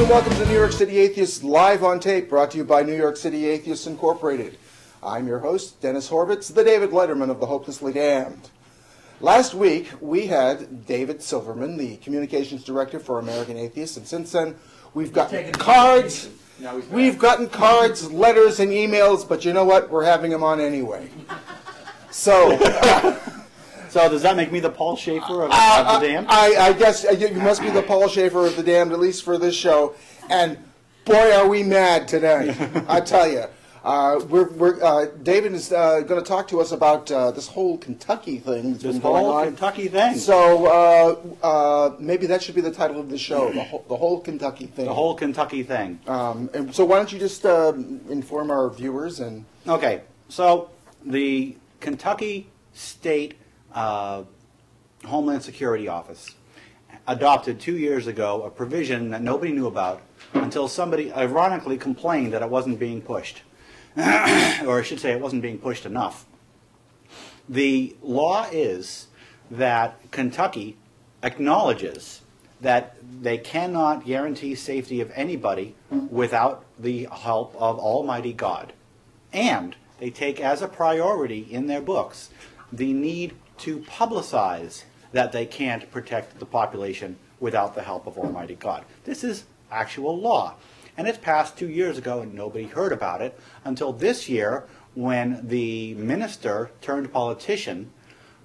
and welcome to New York City Atheists Live on Tape, brought to you by New York City Atheists Incorporated. I'm your host, Dennis Horvitz, the David Letterman of the Hopelessly Damned. Last week, we had David Silverman, the Communications Director for American Atheists, and since then, we've gotten cards, letters, and emails, but you know what? We're having him on anyway. So... So does that make me the Paul Schaefer of the Damned? I guess you must be the Paul Schaefer of the Damned, at least for this show. And boy, are we mad today! I tell you, David is going to talk to us about this whole Kentucky thing that's been going on. Kentucky thing. So maybe that should be the title of the show: the whole Kentucky thing. The whole Kentucky thing. And so why don't you just inform our viewers and? Okay, so the Kentucky State Homeland Security Office adopted 2 years ago a provision that nobody knew about until somebody ironically complained that it wasn't being pushed. Or I should say it wasn't being pushed enough. The law is that Kentucky acknowledges that they cannot guarantee safety of anybody without the help of Almighty God. And they take as a priority in their books the need to publicize that they can't protect the population without the help of Almighty God. This is actual law. And it's passed 2 years ago and nobody heard about it until this year when the minister turned politician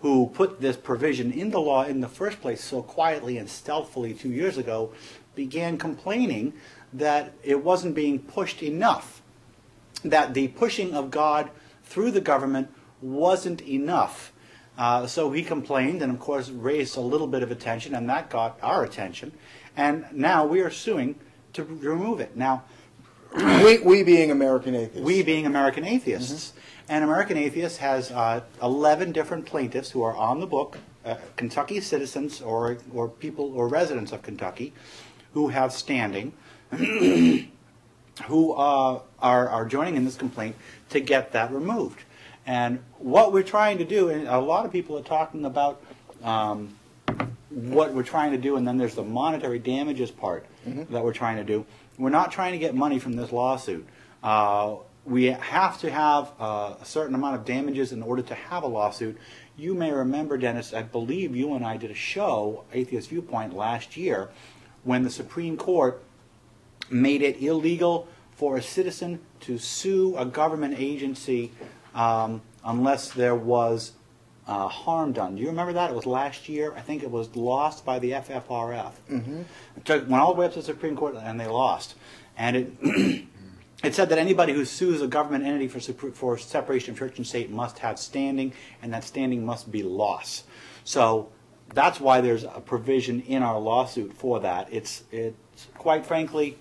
who put this provision in the law in the first place so quietly and stealthily 2 years ago began complaining that it wasn't being pushed enough, that the pushing of God through the government wasn't enough. So he complained and, of course, raised a little bit of attention, and that got our attention. And now we are suing to remove it. Now, we being American Atheists. We being American Atheists. Mm-hmm. And American Atheists has 11 different plaintiffs who are on the book, Kentucky citizens or people or residents of Kentucky who have standing, who are joining in this complaint to get that removed. And what we're trying to do, and a lot of people are talking about what we're trying to do, and then there's the monetary damages part that we're trying to do. We're not trying to get money from this lawsuit. We have to have a certain amount of damages in order to have a lawsuit. You may remember, Dennis, I believe you and I did a show, Atheist Viewpoint, last year, when the Supreme Court made it illegal for a citizen to sue a government agency unless there was harm done. Do you remember that? It was last year. I think it was lost by the FFRF. Mm-hmm. It went all the way up to the Supreme Court, and they lost. And it it said that anybody who sues a government entity for separation of church and state must have standing, and that standing must be loss. So that's why there's a provision in our lawsuit for that. It's quite frankly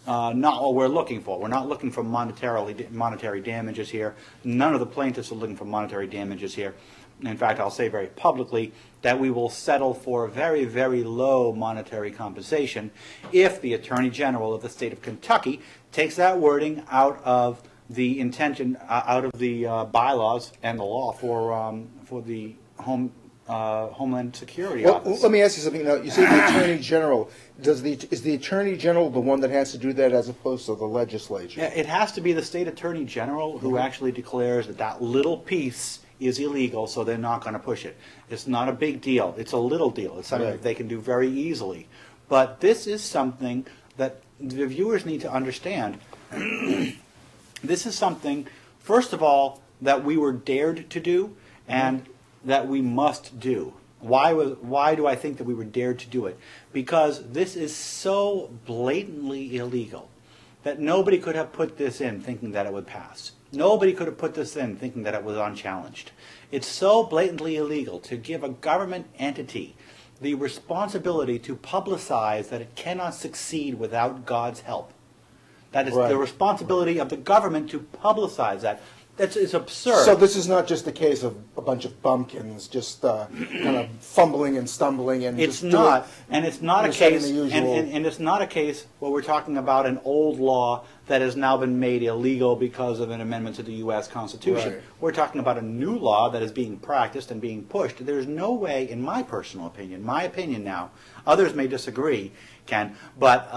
not what we're looking for. We're not looking for monetary damages here. None of the plaintiffs are looking for monetary damages here. In fact, I'll say very publicly that we will settle for very, very low monetary compensation if the Attorney General of the state of Kentucky takes that wording out of the intention, out of the bylaws and the law for the Homeland Security Office. Well, let me ask you something. Now, you say the Attorney General. Is the Attorney General the one that has to do that as opposed to the legislature? Yeah, it has to be the state Attorney General who actually declares that that little piece is illegal, so they're not going to push it. It's not a big deal. It's a little deal. It's something that they can do very easily. But this is something that the viewers need to understand. This is something, first of all, that we were dared to do, and that we must do. Why do I think that we were dared to do it? Because this is so blatantly illegal that nobody could have put this in thinking that it would pass. Nobody could have put this in thinking that it was unchallenged. It's so blatantly illegal to give a government entity the responsibility to publicize that it cannot succeed without God's help. That is the responsibility of the government to publicize that. It's absurd. So this is not just a case of a bunch of bumpkins just kind of fumbling and stumbling and it's just not, and it's not a case, and it's not a case where we're talking about an old law that has now been made illegal because of an amendment to the U.S. Constitution. Right. We're talking about a new law that is being practiced and being pushed. There's no way, in my personal opinion, now, others may disagree, Ken, but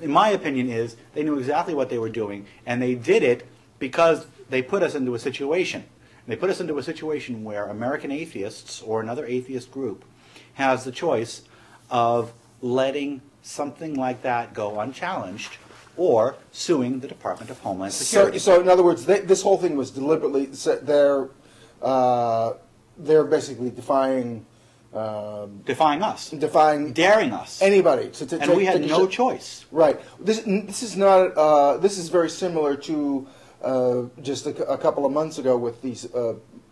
in my opinion is they knew exactly what they were doing, and they did it because they put us into a situation. They put us into a situation where American atheists or another atheist group has the choice of letting something like that go unchallenged or suing the Department of Homeland Security. So in other words, this whole thing was deliberately, they're basically defying us. Daring us. Anybody. And we had no choice. Right. This is not, this is very similar to just a couple of months ago with these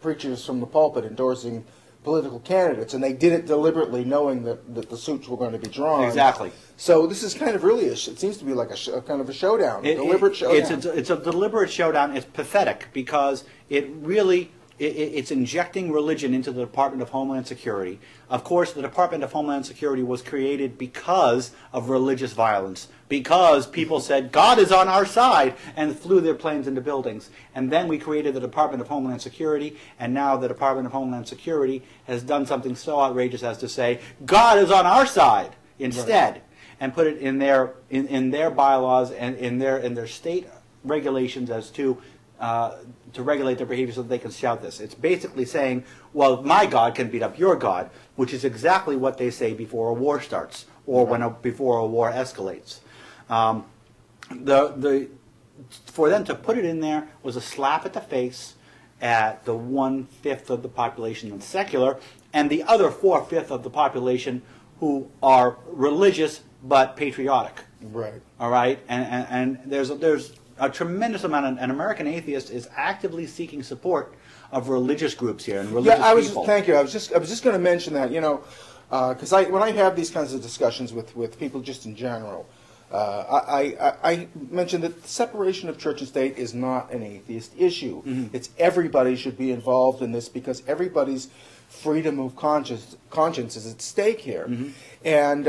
preachers from the pulpit endorsing political candidates, and they did it deliberately knowing that the suits were going to be drawn. Exactly. So this is kind of really, it seems to be like a kind of a showdown, a deliberate showdown. It's a deliberate showdown. It's pathetic because it really... It's injecting religion into the Department of Homeland Security. Of course, the Department of Homeland Security was created because of religious violence, because people said, God is on our side, and flew their planes into buildings. And then we created the Department of Homeland Security, and now the Department of Homeland Security has done something so outrageous as to say, God is on our side instead, right. And put it in their bylaws and in their state regulations as to regulate their behavior so that they can shout this. It's basically saying, well, my God can beat up your God, which is exactly what they say before a war starts or before a war escalates. For them to put it in there was a slap at the face at the 1/5 of the population that's secular and the other 4/5 of the population who are religious but patriotic. Right. All right? And there's a tremendous amount, an American atheist is actively seeking support of religious groups here and religious people. Thank you. I was just going to mention that, because when I have these kinds of discussions with people just in general, I mentioned that the separation of church and state is not an atheist issue. Mm-hmm. It's everybody should be involved in this because everybody's freedom of conscience is at stake here. Mm-hmm. And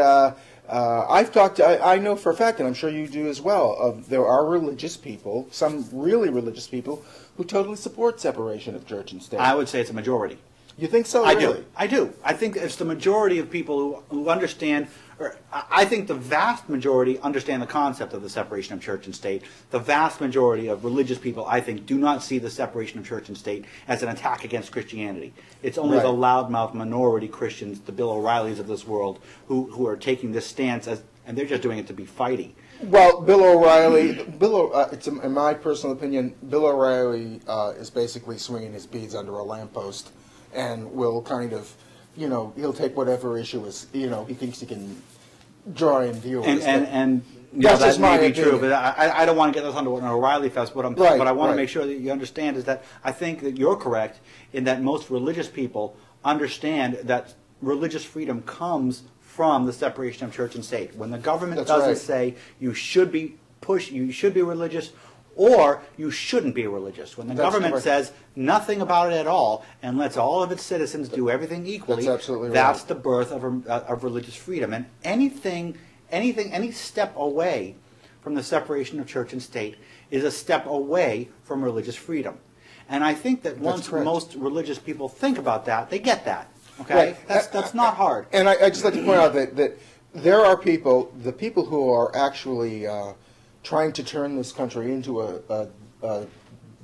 I've talked. I know for a fact, and I'm sure you do as well. There are religious people, some really religious people, who totally support separation of church and state. I would say it's a majority. You think so? Really? I do. I think it's the majority of people who understand. Or I think the vast majority understand the concept of the separation of church and state. The vast majority of religious people, I think, do not see the separation of church and state as an attack against Christianity. It's only the loudmouth minority Christians, the Bill O'Reillys of this world, who are taking this stance, and they're just doing it to be fighty. Well, Bill O'Reilly, it's in my personal opinion, Bill O'Reilly is basically swinging his beads under a lamppost, and will kind of, he'll take whatever issue he thinks he can draw in view. And that may be true, but I don't want to get this onto an O'Reilly fest. What I want to make sure that you understand is that I think that you're correct in that most religious people understand that religious freedom comes from the separation of church and state. When the government doesn't say you should be religious, or you shouldn't be religious. When the government says nothing about it at all and lets all of its citizens do everything equally, that's the birth of religious freedom. And any step away from the separation of church and state is a step away from religious freedom. And I think that once most religious people think about that, they get that. Okay, that's not hard. And I just like to point out that there are people, the people who are actually trying to turn this country into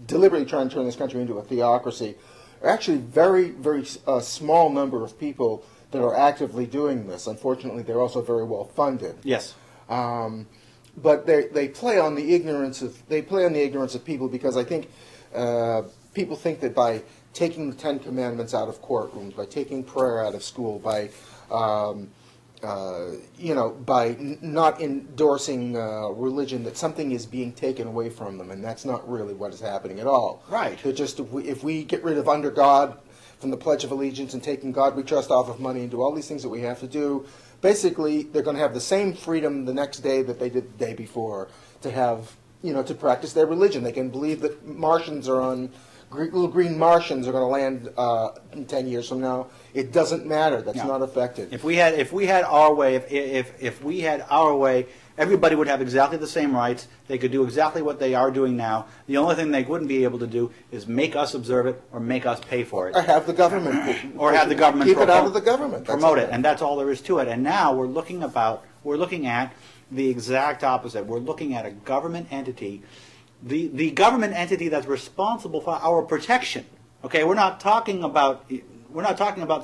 deliberately trying to turn this country into a theocracy, are actually very, very small number of people that are actively doing this. Unfortunately, they're also very well funded. Yes. But they play on the ignorance of people because I think people think that by taking the Ten Commandments out of courtrooms, by taking prayer out of school, by by not endorsing religion, that something is being taken away from them, and that's not really what is happening at all. Right. That just if we get rid of under God from the Pledge of Allegiance and taking God we trust off of money and do all these things that we have to do, basically they're going to have the same freedom the next day that they did the day before to have to practice their religion. They can believe that Martians are on, little green Martians are going to land in 10 years from now. It doesn't matter. That's not affected. If we had our way, if we had our way, everybody would have exactly the same rights. They could do exactly what they are doing now. The only thing they wouldn't be able to do is make us observe it or make us pay for it. Or have the government. Keep it out of the government. Promote it, and that's all there is to it. And now we're looking at the exact opposite. We're looking at a government entity, the government entity that's responsible for our protection. Okay, we're not talking about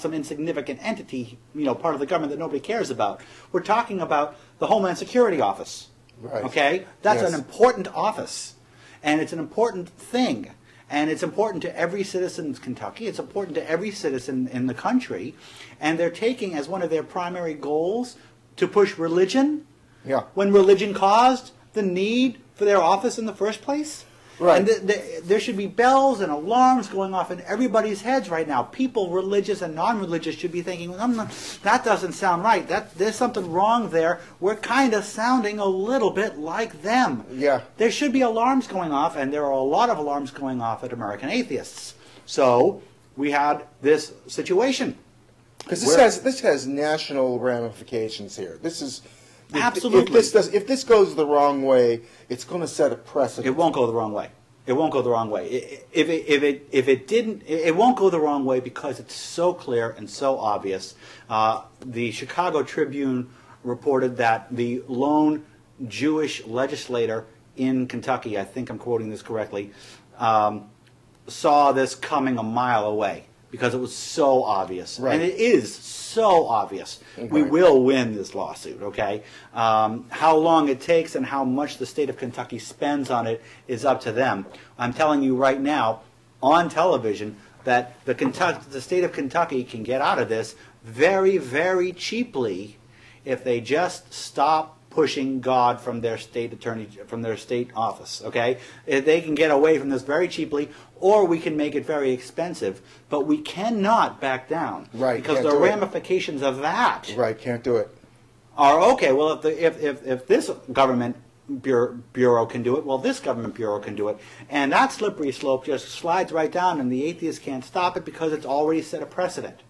some insignificant entity, part of the government that nobody cares about. We're talking about the Homeland Security Office. Right. Okay, that's an important office, and it's an important thing, and it's important to every citizen in Kentucky. It's important to every citizen in the country, and they're taking as one of their primary goals to push religion. Yeah. When religion caused the need for their office in the first place. Right. And there should be bells and alarms going off in everybody's heads right now. People, religious and non-religious, should be thinking, that doesn't sound right. There's something wrong there. We're kind of sounding a little bit like them. Yeah. There should be alarms going off, and there are a lot of alarms going off at American Atheists. So we had this situation. Because this has national ramifications here. This is... Absolutely. If this goes the wrong way, it's going to set a precedent. It won't go the wrong way. It won't go the wrong way. If it didn't, it won't go the wrong way because it's so clear and so obvious. The Chicago Tribune reported that the lone Jewish legislator in Kentucky, I think I'm quoting this correctly, saw this coming a mile away because it was so obvious. Right. And it is so obvious. Okay. We will win this lawsuit, okay? How long it takes and how much the state of Kentucky spends on it is up to them. I'm telling you right now, on television, that the state of Kentucky can get out of this very, very cheaply if they just stop pushing God from their state office, okay? If they can get away from this very cheaply, or we can make it very expensive, but we cannot back down. Right. Because the ramifications of that... Right, can't do it. ...are, okay, well, if this government bureau can do it, well, this government bureau can do it. And that slippery slope just slides right down, and the atheists can't stop it because it's already set a precedent.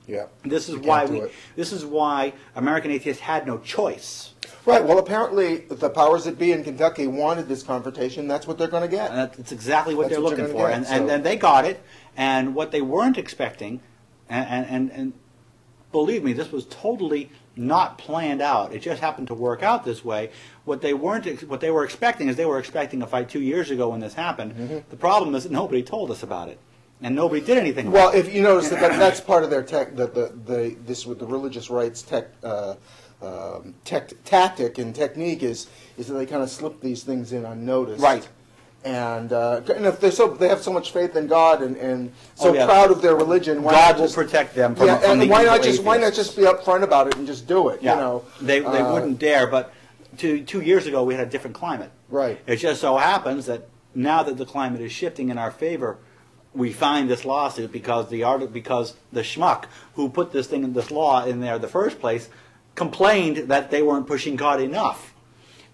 Yeah. This is why American Atheists had no choice. Right. Well, apparently the powers that be in Kentucky wanted this confrontation. That's what they're going to get. That's exactly what they're looking for, and they got it. And what they weren't expecting, and believe me, this was totally not planned out. It just happened to work out this way. What they were expecting is they were expecting a fight 2 years ago when this happened. Mm-hmm. The problem is that nobody told us about it. And nobody did anything about it. Well, if you notice that's part of their this with the religious rights tactic and technique is that they kind of slip these things in unnoticed. Right. And if they have so much faith in God and so proud of their religion, God will protect them from the why not just be upfront about it and just do it? Yeah. You know, they wouldn't dare. But 2 years ago we had a different climate. Right. It just so happens that now that the climate is shifting in our favor, we find this lawsuit because the schmuck who put this law in there in the first place complained that they weren't pushing God enough,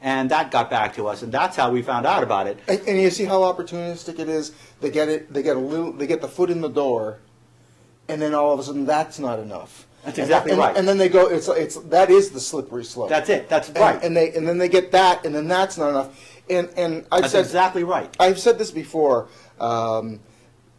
and that got back to us, and that's how we found out about it. And you see how opportunistic it is. They get the foot in the door, and then all of a sudden that's not enough. That's exactly right. And then they go. That is the slippery slope. That's it. That's right. And then they get that, and then that's not enough. And that's exactly right. I've said this before.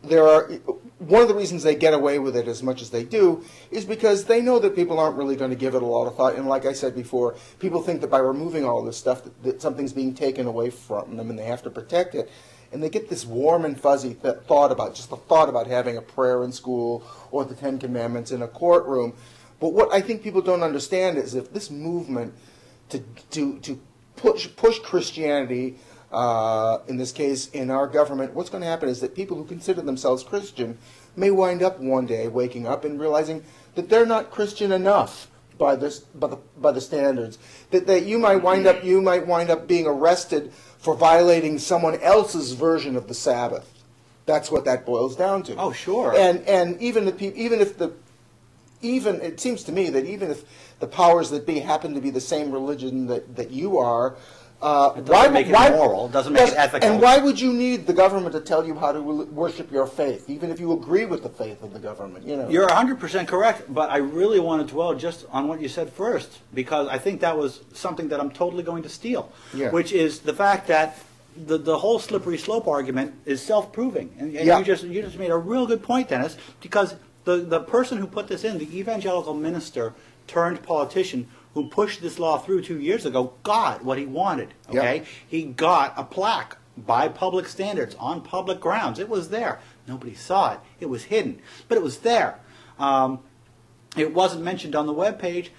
There are one of the reasons they get away with it as much as they do is because they know that people aren't really going to give it a lot of thought. And like I said before, people think that by removing all this stuff that something's being taken away from them and they have to protect it. And they get this warm and fuzzy thought about having a prayer in school or the Ten Commandments in a courtroom. But what I think people don't understand is if this movement to push Christianity, in this case, in our government, what's going to happen is that people who consider themselves Christian may wind up one day waking up and realizing that they're not Christian enough by the standards. That you might wind up being arrested for violating someone else's version of the Sabbath. That's what that boils down to. Oh, sure. And it seems to me that even if the powers that be happen to be the same religion that you are, It doesn't make it moral. It doesn't make it ethical. And why would you need the government to tell you how to worship your faith, even if you agree with the faith of the government? You know, you're 100% correct, but I really want to dwell just on what you said first, because I think that was something that I'm totally going to steal, which is the fact that the whole slippery slope argument is self-proving, and you just made a real good point, Dennis, because the person who put this in, the evangelical minister turned politician who pushed this law through 2 years ago, got what he wanted. Okay, he got a plaque by public standards on public grounds. It was there. Nobody saw it. It was hidden, but it was there. It wasn't mentioned on the webpage,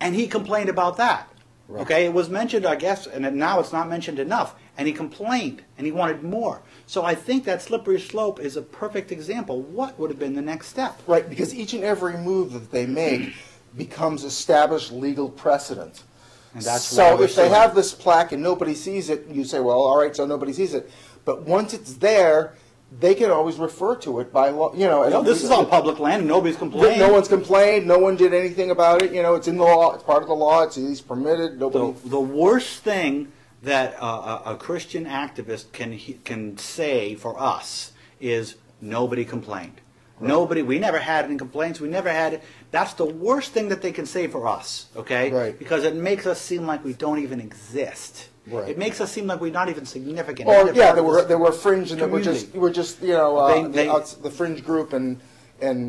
and he complained about that. Right. Okay, it was mentioned, I guess, and now it's not mentioned enough. And he complained, and he wanted more. So I think that slippery slope is a perfect example. What would have been the next step? Right, because each and every move that they make becomes established legal precedent. And that's so if they have this plaque and nobody sees it, you say, well, all right, so nobody sees it. But once it's there, they can always refer to it by law. You know, this is on public land, and nobody's complained. No one's complained. No one did anything about it. You know, it's in the law. It's part of the law. It's permitted. Nobody. The worst thing that a Christian activist can say for us is nobody complained. Right. Nobody. We never had any complaints. We never had it. That's the worst thing that they can say for us. Okay. Right. Because it makes us seem like we don't even exist. Right. It makes us seem like we're not even significant. Or there were fringe, and we're just you know the fringe group and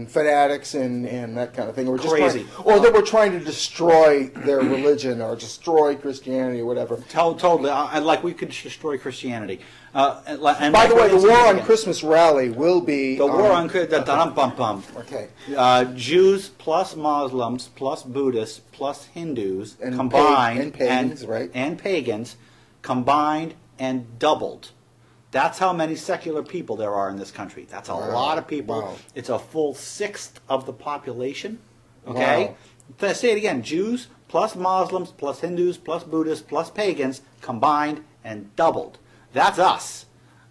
fanatics and that kind of thing. We're just crazy. Or they were trying to destroy their religion or destroy Christianity or whatever. Totally. Like we could destroy Christianity. And by the way, the War on Christmas rally will be... The War on Christmas... Okay. Jews plus Muslims plus Buddhists plus Hindus and combined... And pagans, right? And pagans combined and doubled. That's how many secular people there are in this country. That's a lot of people. Wow. It's a full sixth of the population. Okay? Wow. Say it again. Jews plus Muslims plus Hindus plus Buddhists plus pagans combined and doubled. That's us.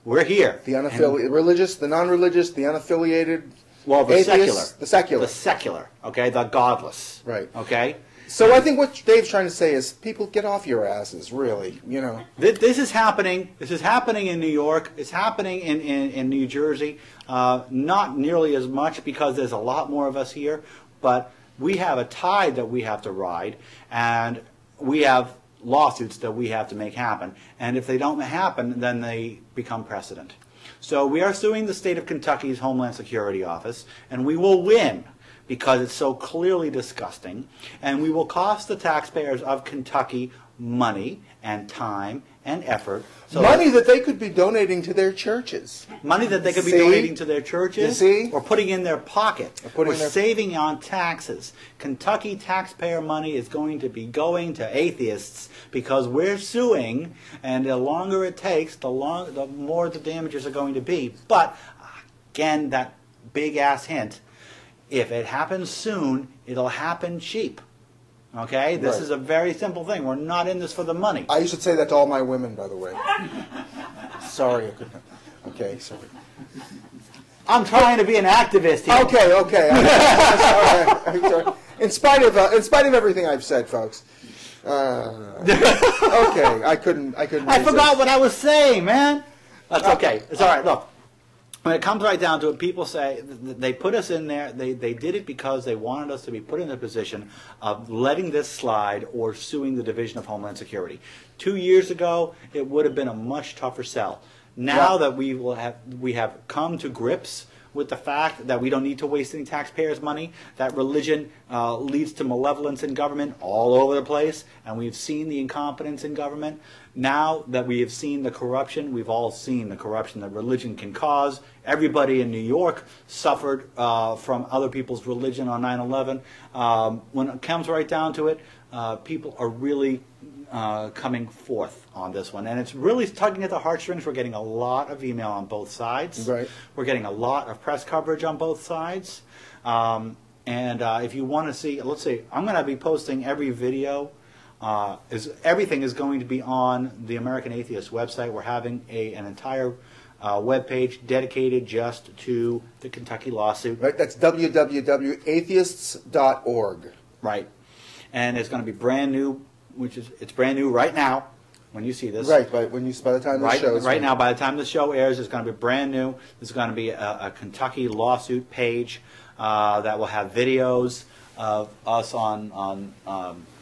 We're here. The unaffiliated, religious, the non-religious, the unaffiliated, well, the atheists, secular. The secular. The secular, okay? The godless. Right. Okay? So I think what Dave's trying to say is, people, get off your asses, really, you know. This is happening. This is happening in New York. It's happening in New Jersey. Not nearly as much because there's a lot more of us here, but we have a tide that we have to ride, and we have lawsuits that we have to make happen. And if they don't happen, then they become precedent. So we are suing the state of Kentucky's Homeland Security Office, and we will win because it's so clearly disgusting, and we will cost the taxpayers of Kentucky money and time and effort. So money that they could be donating to their churches. Money that they could be donating to their churches or putting in their pocket. Or saving on taxes. Kentucky taxpayer money is going to be going to atheists because we're suing, and the longer it takes, the more the damages are going to be. But, again, that big-ass hint, if it happens soon, it'll happen cheap. Okay? This is a very simple thing. We're not in this for the money. I used to say that to all my women, by the way. Sorry, I couldn't. Okay, sorry. I'm trying to be an activist here. Okay. I'm sorry. In spite of everything I've said, folks. Okay, I couldn't. I forgot what I was saying, man. That's okay. It's all right. Look. When it comes right down to it, people say they put us in there. They did it because they wanted us to be put in a position of letting this slide or suing the Division of Homeland Security. 2 years ago, it would have been a much tougher sell. Now that we have come to grips with the fact that we don't need to waste any taxpayers' money, that religion leads to malevolence in government all over the place, and we've seen the incompetence in government. Now that we have seen the corruption, we've all seen the corruption that religion can cause. Everybody in New York suffered from other people's religion on 9/11. When it comes right down to it, people are really coming forth on this one, and it's really tugging at the heartstrings. We're getting a lot of email on both sides. Right. We're getting a lot of press coverage on both sides. And if you want to see, let's see, I'm going to be posting every video. Everything is going to be on the American Atheist website. We're having an entire web page dedicated just to the Kentucky lawsuit. Right. That's www.atheists.org. Right. And it's going to be brand new. It's brand new right now. when you see this. Right, but by the time the show is right now, by the time the show airs, it's going to be brand new. There's going to be a Kentucky lawsuit page that will have videos of us on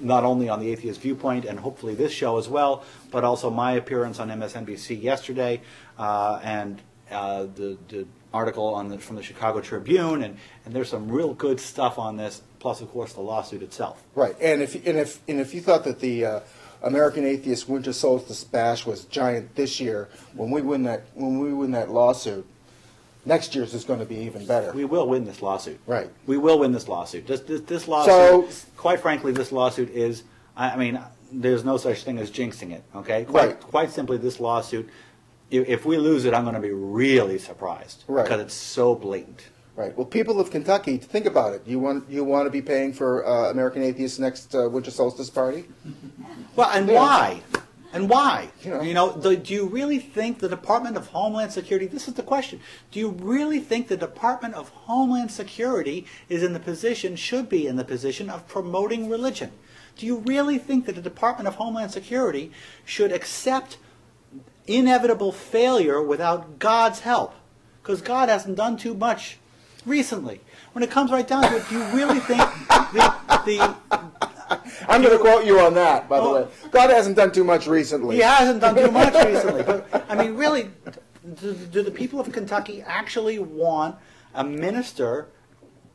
not only on the Atheist Viewpoint and hopefully this show as well, but also my appearance on MSNBC yesterday and the article from the Chicago Tribune, and there's some real good stuff on this. Plus, of course, the lawsuit itself. Right, and if you thought that the American Atheist Winter Solstice Bash was giant this year, when we win that lawsuit, next year's is going to be even better. We will win this lawsuit. Right. We will win this lawsuit. This lawsuit, so, quite frankly, this lawsuit is, I mean, there's no such thing as jinxing it, okay? Quite simply, this lawsuit, if we lose it, I'm going to be really surprised. Right. Because it's so blatant. Right. Well, people of Kentucky, think about it. You want to be paying for American Atheists' next Winter Solstice party? Well, and why? And why? Do you really think the Department of Homeland Security, this is the question, do you really think the Department of Homeland Security should be in the position of promoting religion? Do you really think that the Department of Homeland Security should accept inevitable failure without God's help? Because God hasn't done too much recently. When it comes right down to it, do you really think I'm going to quote you on that, by the way. God hasn't done too much recently. He hasn't done too much recently. But, I mean, really, do the people of Kentucky actually want a minister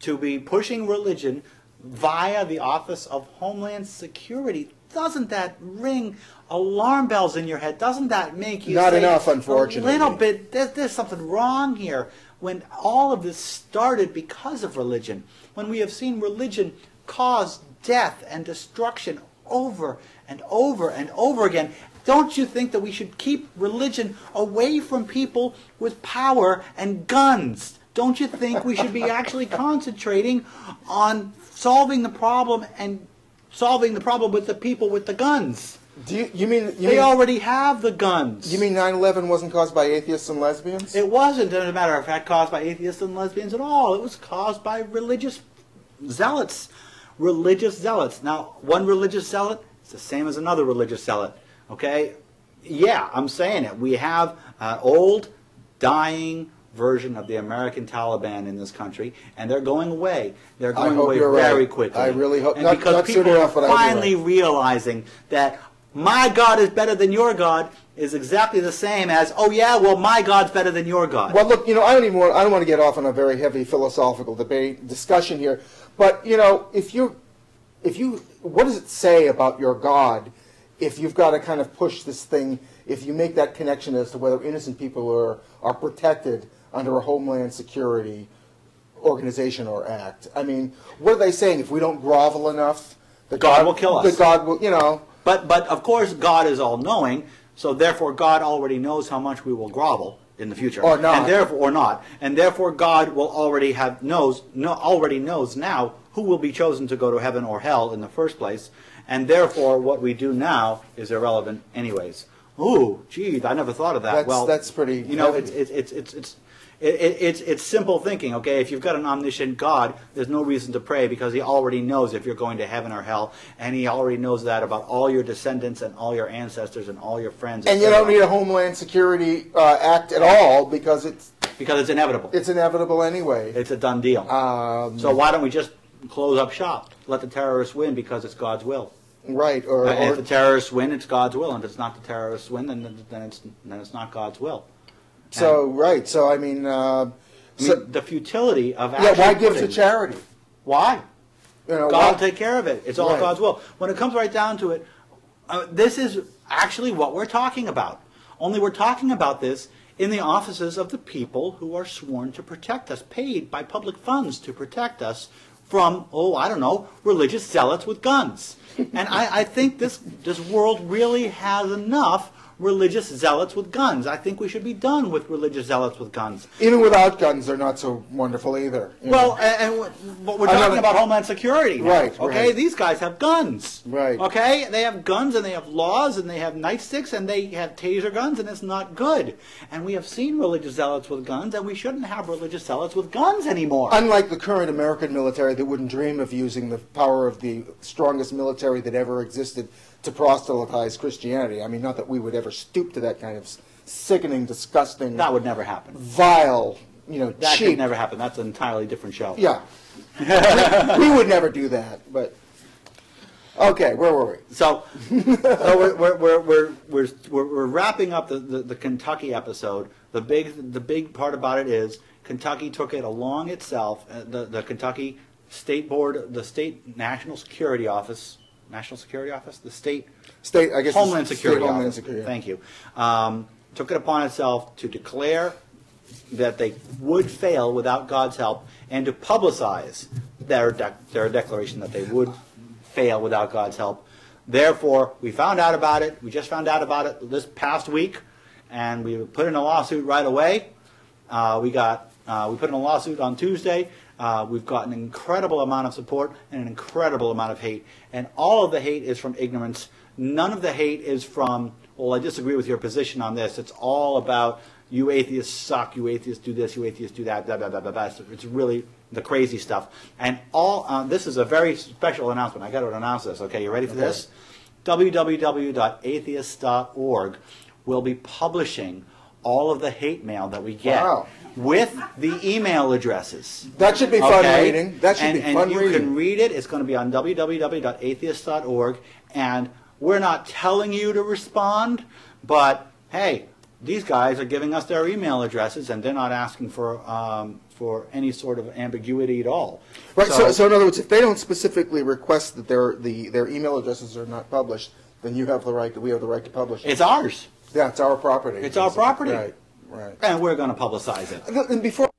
to be pushing religion via the Office of Homeland Security? Doesn't that ring alarm bells in your head? Doesn't that make you Not enough, unfortunately. A little bit, there's something wrong here. When all of this started because of religion, when we have seen religion cause death and destruction over and over and over again, don't you think that we should keep religion away from people with power and guns? Don't you think we should be actually concentrating on solving the problem with the people with the guns? They already have the guns. You mean 9/11 wasn't caused by atheists and lesbians? It wasn't, as a matter of fact, caused by atheists and lesbians at all. It was caused by religious zealots. Religious zealots. Now, one religious zealot is the same as another religious zealot. Okay? Yeah, I'm saying it. We have an old, dying version of the American Taliban in this country, and they're going away. They're going away very quickly. I really hope. And because people are finally realizing that my God is better than your God is exactly the same as, oh yeah, well my God's better than your God. Well, look, I don't want to get off on a very heavy philosophical discussion here, but if you, what does it say about your God if you've got to kind of push this thing, if you make that connection as to whether innocent people are protected under a Homeland Security organization or act? I mean, what are they saying? If we don't grovel enough, God will kill us. The God will, But of course, God is all-knowing, so therefore God already knows how much we will grovel in the future, or not, and therefore God will already already knows now who will be chosen to go to heaven or hell in the first place, and therefore what we do now is irrelevant anyways. Ooh, gee, I never thought of that. That's pretty. It's simple thinking, okay? If you've got an omniscient God, there's no reason to pray because he already knows if you're going to heaven or hell, and he already knows that about all your descendants and all your ancestors and all your friends. And you don't need a Homeland Security Act at all because it's inevitable. It's inevitable anyway. It's a done deal. So why don't we just close up shop? Let the terrorists win because it's God's will. Right. Or if the terrorists win, it's God's will, and if it's not the terrorists win, then it's not God's will. So right, so I mean, the futility of why give to charity? Why? God will take care of it. It's all God's will. When it comes right down to it, this is actually what we're talking about. Only we're talking about this in the offices of the people who are sworn to protect us, paid by public funds to protect us from, religious zealots with guns. And I think this world really has enough religious zealots with guns. I think we should be done with religious zealots with guns. Even without guns, they're not so wonderful either. But we're talking about Homeland Security now, right? Okay, right. These guys have guns. Right. Okay, they have guns and they have laws and they have nightsticks and they have taser guns and it's not good. And we have seen religious zealots with guns and we shouldn't have religious zealots with guns anymore. Unlike the current American military that wouldn't dream of using the power of the strongest military that ever existed to proselytize Christianity. I mean, not that we would ever stoop to that kind of sickening, disgusting, That would never happen. vile, That cheap. could never happen. That's an entirely different show. Yeah. We would never do that, but... Okay, where were we? So we're wrapping up the Kentucky episode. The big part about it is Kentucky took it along itself. The Kentucky State Board, the State National Security Office, the state I guess Homeland Security Homeland Office. Security. Thank you. Took it upon itself to declare that they would fail without God's help, and to publicize their declaration that they would fail without God's help. Therefore, we found out about it. We just found out about it this past week, and we put in a lawsuit right away. We put in a lawsuit on Tuesday. We've got an incredible amount of support and an incredible amount of hate, and all of the hate is from ignorance. None of the hate is from, well, I disagree with your position on this. It's all about, you atheists suck, you atheists do this, you atheists do that, blah, blah, blah, blah, blah. It's really the crazy stuff. And this is a very special announcement. I got to announce this. Okay, you ready for this? www.atheists.org will be publishing all of the hate mail that we get with the email addresses. That should be fun reading. That should be fun reading. And you can read it. It's going to be on www.atheists.org. And we're not telling you to respond, but hey, these guys are giving us their email addresses, and they're not asking for any sort of ambiguity at all. Right. So in other words, if they don't specifically request that their email addresses are not published, then you have the right. We have the right to publish it. It's ours. Yeah, it's our property. It's our property. Right. Right. And we're going to publicize it. And before